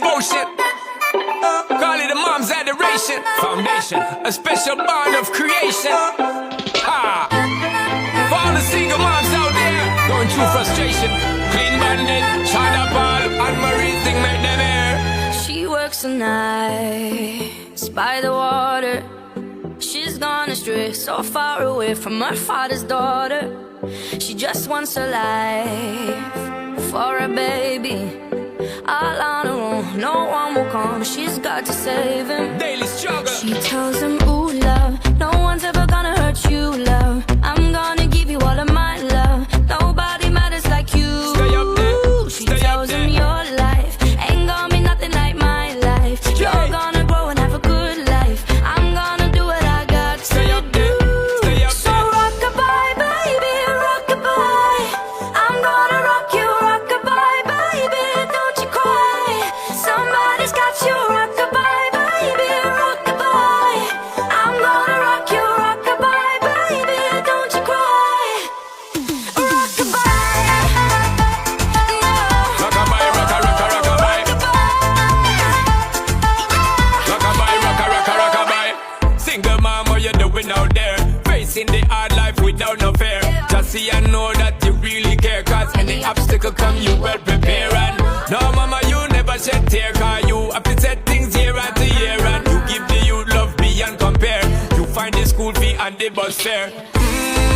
devotion. Call it a mom's adoration. Foundation, a special bond of creation. Ha! For all the single moms out there going through frustration. Clean Bandit, China Paul, and Marie thing make them air. She works the nights by the water. She's gone astray, so far away from her father's daughter. She just wants her life for a baby. All on her own, no one will come. She's got to save him. Daily struggle. She tells him, ooh, love, no one's ever gonna hurt you, love. I'm gonna give you all of my love. Nobody matters like you. Stay up there. She Stay tells up him there. your life ain't gonna be nothing like my life. You're gonna grow and have a good life. I'm gonna do what I got to Stay up there. Stay up So there. rock-a-bye, baby, rock-a-bye. I'm gonna rock you, rock-a-bye, baby, don't you cry. Somebody's got you, rock-a-bye, baby, rock-a-bye. I'm gonna rock you, rock-a-bye, baby, don't you cry. Rock-a-bye, no. Rock-a-bye, rock-a-rock-a, rock-a-bye. Rock-a-bye, rock-a-rock-a, rock-a-bye. Single mom, what you doing out there? Facing the hard life without no fear. Just see and know that you really care. Cause any obstacle come, you well prepare. And no mama, you never shed tear. Cause you have to set things year after year. And you give the youth love beyond compare. You find the school fee and the bus fare.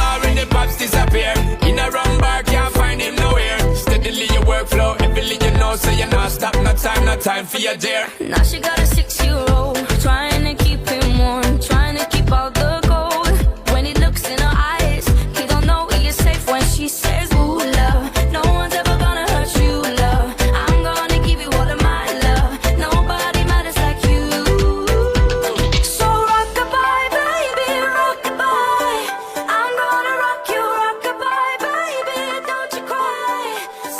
Or in the pops disappear. In a wrong bar, can't find him nowhere. Steadily your workflow, everything you know. So you not stop, no time for your dear. Now she got a 6-year-old, trying to keep him warm, trying to keep out the cold. When he looks in her eyes, he don't know he is safe when she says, ooh, love, no one's ever gonna hurt you, love. I'm gonna give you all of my love. Nobody matters like you. So rock-a-bye, baby, rock-a-bye. I'm gonna rock you, rock-a-bye, baby, don't you cry.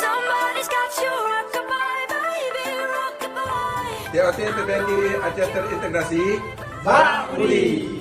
Somebody's got you, rock-a-bye, baby, rock-a-bye. TOT PPNI Aceh Terintegrasi, Pak Uli.